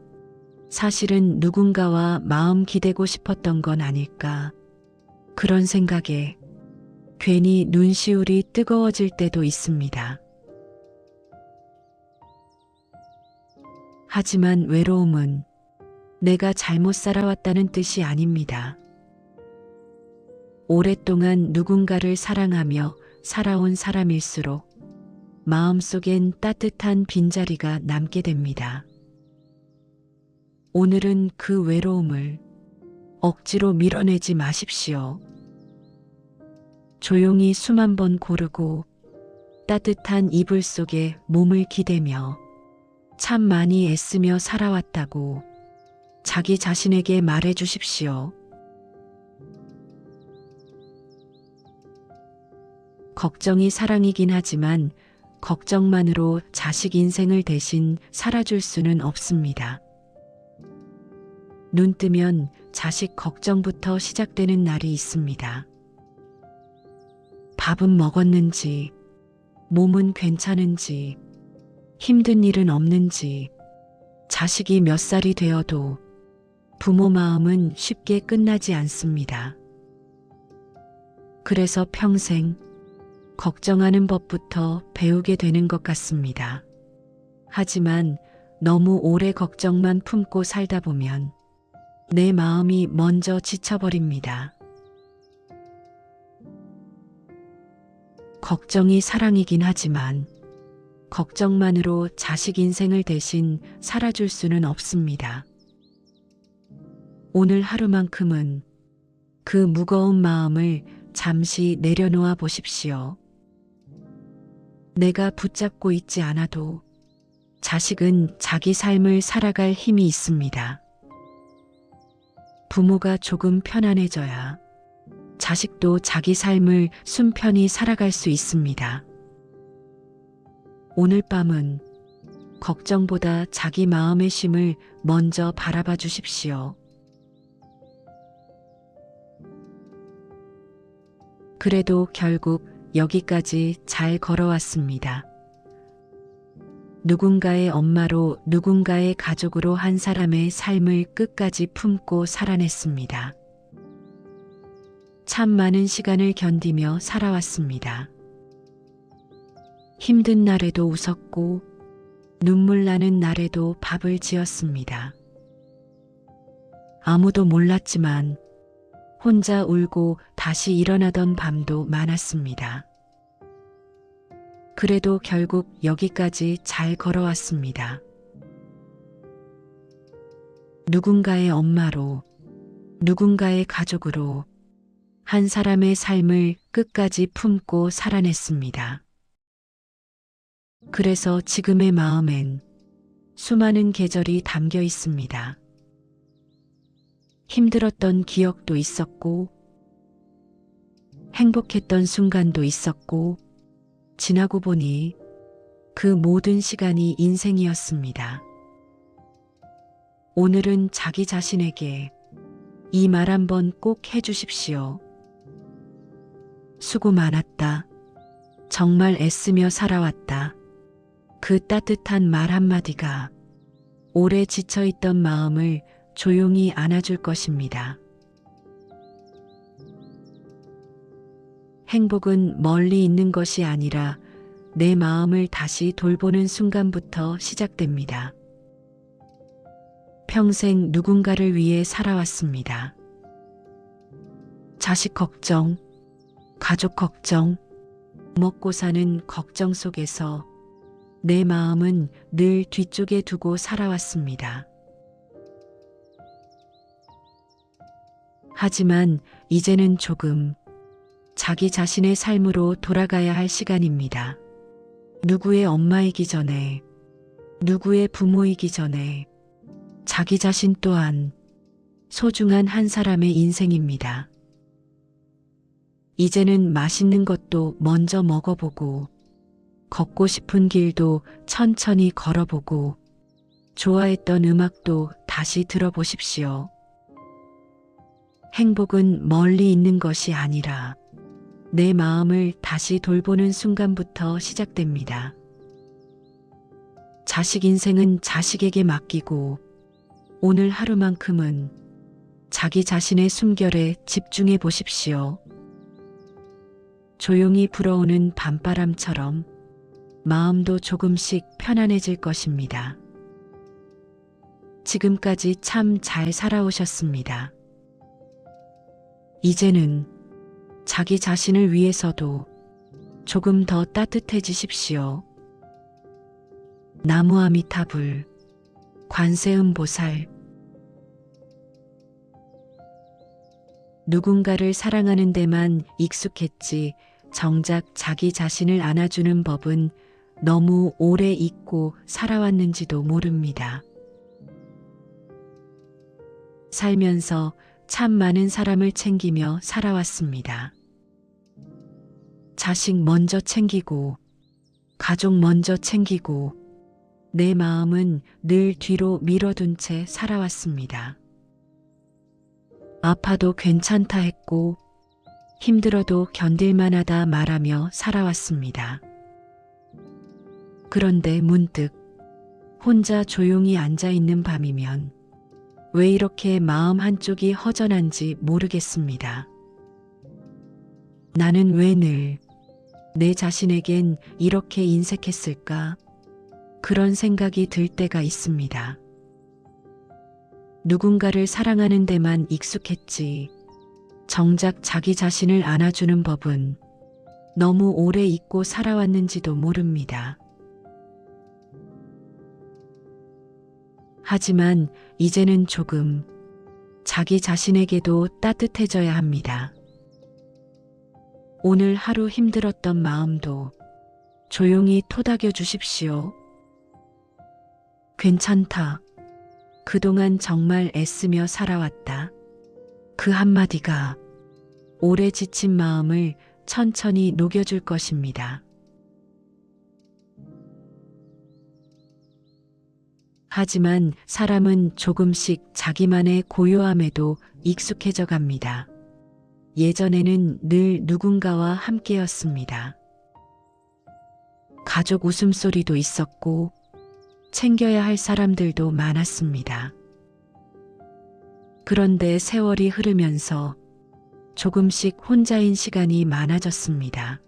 사실은 누군가와 마음 기대고 싶었던 건 아닐까, 그런 생각에 괜히 눈시울이 뜨거워질 때도 있습니다. 하지만 외로움은 내가 잘못 살아왔다는 뜻이 아닙니다. 오랫동안 누군가를 사랑하며 살아온 사람일수록 마음속엔 따뜻한 빈자리가 남게 됩니다. 오늘은 그 외로움을 억지로 밀어내지 마십시오. 조용히 숨 한 번 고르고 따뜻한 이불 속에 몸을 기대며 참 많이 애쓰며 살아왔다고 자기 자신에게 말해 주십시오. 걱정이 사랑이긴 하지만 걱정만으로 자식 인생을 대신 살아줄 수는 없습니다. 눈 뜨면 자식 걱정부터 시작되는 날이 있습니다. 밥은 먹었는지, 몸은 괜찮은지, 힘든 일은 없는지, 자식이 몇 살이 되어도 부모 마음은 쉽게 끝나지 않습니다. 그래서 평생 걱정하는 법부터 배우게 되는 것 같습니다. 하지만 너무 오래 걱정만 품고 살다 보면 내 마음이 먼저 지쳐버립니다. 걱정이 사랑이긴 하지만 걱정만으로 자식 인생을 대신 살아줄 수는 없습니다. 오늘 하루만큼은 그 무거운 마음을 잠시 내려놓아 보십시오. 내가 붙잡고 있지 않아도 자식은 자기 삶을 살아갈 힘이 있습니다. 부모가 조금 편안해져야 자식도 자기 삶을 순편히 살아갈 수 있습니다. 오늘 밤은 걱정보다 자기 마음의 쉼을 먼저 바라봐 주십시오. 그래도 결국 여기까지 잘 걸어왔습니다. 누군가의 엄마로 누군가의 가족으로 한 사람의 삶을 끝까지 품고 살아냈습니다. 참 많은 시간을 견디며 살아왔습니다. 힘든 날에도 웃었고 눈물 나는 날에도 밥을 지었습니다. 아무도 몰랐지만 혼자 울고 다시 일어나던 밤도 많았습니다. 그래도 결국 여기까지 잘 걸어왔습니다. 누군가의 엄마로, 누군가의 가족으로 한 사람의 삶을 끝까지 품고 살아냈습니다. 그래서 지금의 마음엔 수많은 계절이 담겨 있습니다. 힘들었던 기억도 있었고, 행복했던 순간도 있었고, 지나고 보니 그 모든 시간이 인생이었습니다. 오늘은 자기 자신에게 이 말 한번 꼭 해주십시오. 수고 많았다. 정말 애쓰며 살아왔다. 그 따뜻한 말 한마디가 오래 지쳐있던 마음을 조용히 안아줄 것입니다. 행복은 멀리 있는 것이 아니라 내 마음을 다시 돌보는 순간부터 시작됩니다. 평생 누군가를 위해 살아왔습니다. 자식 걱정, 가족 걱정, 먹고 사는 걱정 속에서 내 마음은 늘 뒤쪽에 두고 살아왔습니다. 하지만 이제는 조금 자기 자신의 삶으로 돌아가야 할 시간입니다. 누구의 엄마이기 전에, 누구의 부모이기 전에 자기 자신 또한 소중한 한 사람의 인생입니다. 이제는 맛있는 것도 먼저 먹어보고, 걷고 싶은 길도 천천히 걸어보고, 좋아했던 음악도 다시 들어보십시오. 행복은 멀리 있는 것이 아니라 내 마음을 다시 돌보는 순간부터 시작됩니다. 자식 인생은 자식에게 맡기고 오늘 하루만큼은 자기 자신의 숨결에 집중해 보십시오. 조용히 불어오는 밤바람처럼 마음도 조금씩 편안해질 것입니다. 지금까지 참 잘 살아오셨습니다. 이제는 자기 자신을 위해서도 조금 더 따뜻해지십시오. 나무아미타불, 관세음보살. 누군가를 사랑하는 데만 익숙했지 정작 자기 자신을 안아주는 법은 너무 오래 잊고 살아왔는지도 모릅니다. 살면서 참 많은 사람을 챙기며 살아왔습니다. 자식 먼저 챙기고, 가족 먼저 챙기고, 내 마음은 늘 뒤로 밀어둔 채 살아왔습니다. 아파도 괜찮다 했고, 힘들어도 견딜만하다 말하며 살아왔습니다. 그런데 문득 혼자 조용히 앉아있는 밤이면 왜 이렇게 마음 한쪽이 허전한지 모르겠습니다. 나는 왜 늘 내 자신에겐 이렇게 인색했을까? 그런 생각이 들 때가 있습니다. 누군가를 사랑하는 데만 익숙했지 정작 자기 자신을 안아주는 법은 너무 오래 잊고 살아왔는지도 모릅니다. 하지만 이제는 조금 자기 자신에게도 따뜻해져야 합니다. 오늘 하루 힘들었던 마음도 조용히 토닥여 주십시오. 괜찮다. 그동안 정말 애쓰며 살아왔다. 그 한마디가 오래 지친 마음을 천천히 녹여줄 것입니다. 하지만 사람은 조금씩 자기만의 고요함에도 익숙해져 갑니다. 예전에는 늘 누군가와 함께였습니다. 가족 웃음소리도 있었고 챙겨야 할 사람들도 많았습니다. 그런데 세월이 흐르면서 조금씩 혼자인 시간이 많아졌습니다.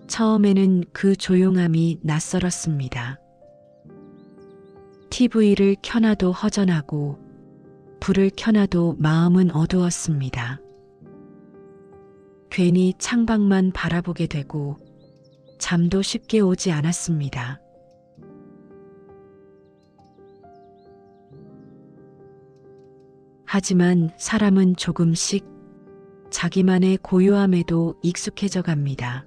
처음에는 그 조용함이 낯설었습니다. TV를 켜놔도 허전하고 불을 켜놔도 마음은 어두웠습니다. 괜히 창밖만 바라보게 되고 잠도 쉽게 오지 않았습니다. 하지만 사람은 조금씩 자기만의 고요함에도 익숙해져 갑니다.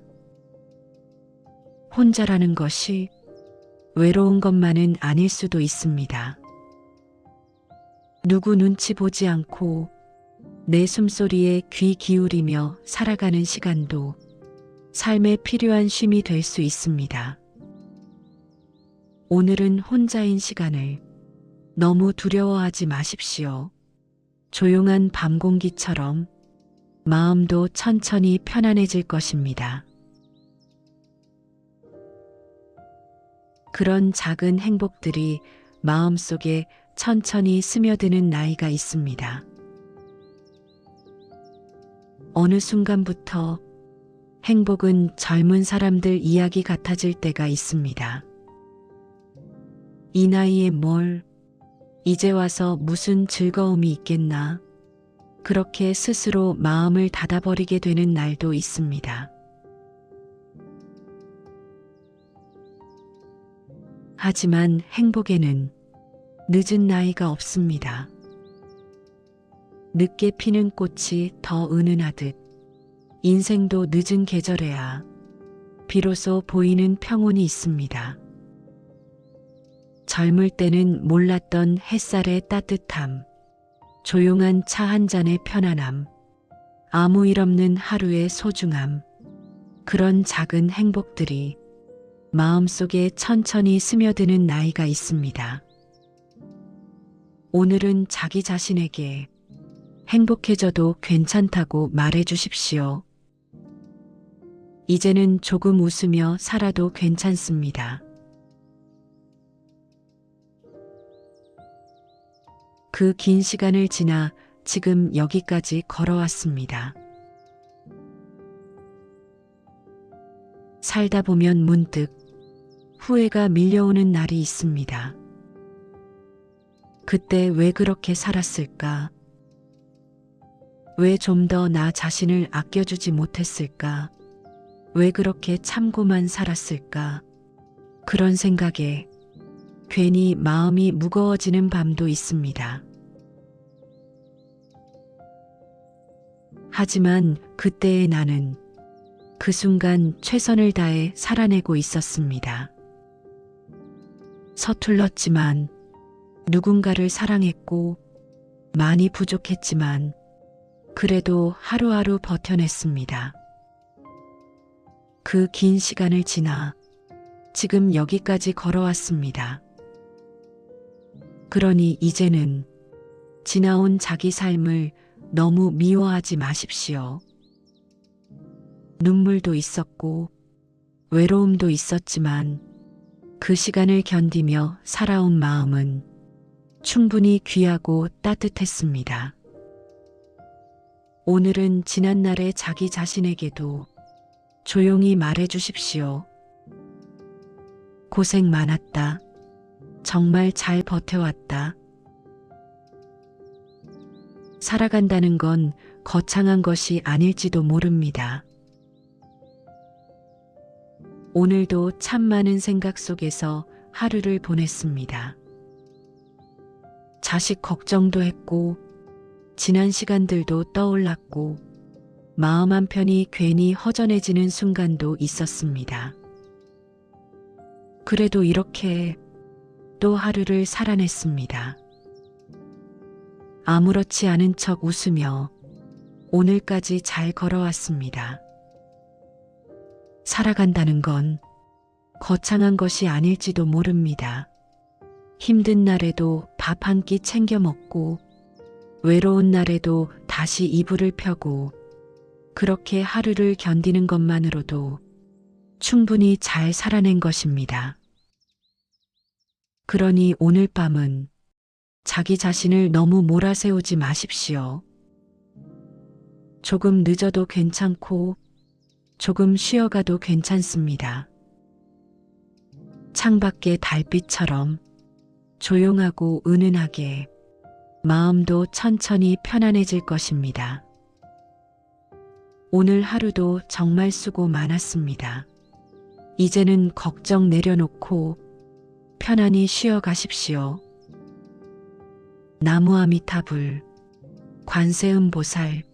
혼자라는 것이 외로운 것만은 아닐 수도 있습니다. 누구 눈치 보지 않고 내 숨소리에 귀 기울이며 살아가는 시간도 삶에 필요한 쉼이 될 수 있습니다. 오늘은 혼자인 시간을 너무 두려워하지 마십시오. 조용한 밤 공기처럼 마음도 천천히 편안해질 것입니다. 그런 작은 행복들이 마음속에 천천히 스며드는 나이가 있습니다. 어느 순간부터 행복은 젊은 사람들 이야기 같아질 때가 있습니다. 이 나이에 뭘, 이제 와서 무슨 즐거움이 있겠나, 그렇게 스스로 마음을 닫아버리게 되는 날도 있습니다. 하지만 행복에는 늦은 나이가 없습니다. 늦게 피는 꽃이 더 은은하듯 인생도 늦은 계절에야 비로소 보이는 평온이 있습니다. 젊을 때는 몰랐던 햇살의 따뜻함, 조용한 차 한 잔의 편안함, 아무 일 없는 하루의 소중함, 그런 작은 행복들이 마음속에 천천히 스며드는 나이가 있습니다. 오늘은 자기 자신에게 행복해져도 괜찮다고 말해 주십시오. 이제는 조금 웃으며 살아도 괜찮습니다. 그 긴 시간을 지나 지금 여기까지 걸어왔습니다. 살다 보면 문득 후회가 밀려오는 날이 있습니다. 그때 왜 그렇게 살았을까? 왜 좀 더 나 자신을 아껴주지 못했을까? 왜 그렇게 참고만 살았을까? 그런 생각에 괜히 마음이 무거워지는 밤도 있습니다. 하지만 그때의 나는 그 순간 최선을 다해 살아내고 있었습니다. 서툴렀지만 누군가를 사랑했고 많이 부족했지만 그래도 하루하루 버텨냈습니다. 그 긴 시간을 지나 지금 여기까지 걸어왔습니다. 그러니 이제는 지나온 자기 삶을 너무 미워하지 마십시오. 눈물도 있었고 외로움도 있었지만 그 시간을 견디며 살아온 마음은 충분히 귀하고 따뜻했습니다. 오늘은 지난날의 자기 자신에게도 조용히 말해 주십시오. 고생 많았다. 정말 잘 버텨왔다. 살아간다는 건 거창한 것이 아닐지도 모릅니다. 오늘도 참 많은 생각 속에서 하루를 보냈습니다. 자식 걱정도 했고, 지난 시간들도 떠올랐고, 마음 한편이 괜히 허전해지는 순간도 있었습니다. 그래도 이렇게 또 하루를 살아냈습니다. 아무렇지 않은 척 웃으며 오늘까지 잘 걸어왔습니다. 살아간다는 건 거창한 것이 아닐지도 모릅니다. 힘든 날에도 밥 한 끼 챙겨 먹고, 외로운 날에도 다시 이불을 펴고, 그렇게 하루를 견디는 것만으로도 충분히 잘 살아낸 것입니다. 그러니 오늘 밤은 자기 자신을 너무 몰아세우지 마십시오. 조금 늦어도 괜찮고, 조금 쉬어가도 괜찮습니다. 창밖의 달빛처럼 조용하고 은은하게 마음도 천천히 편안해질 것입니다. 오늘 하루도 정말 수고 많았습니다. 이제는 걱정 내려놓고 편안히 쉬어 가십시오. 나무아미타불, 관세음보살,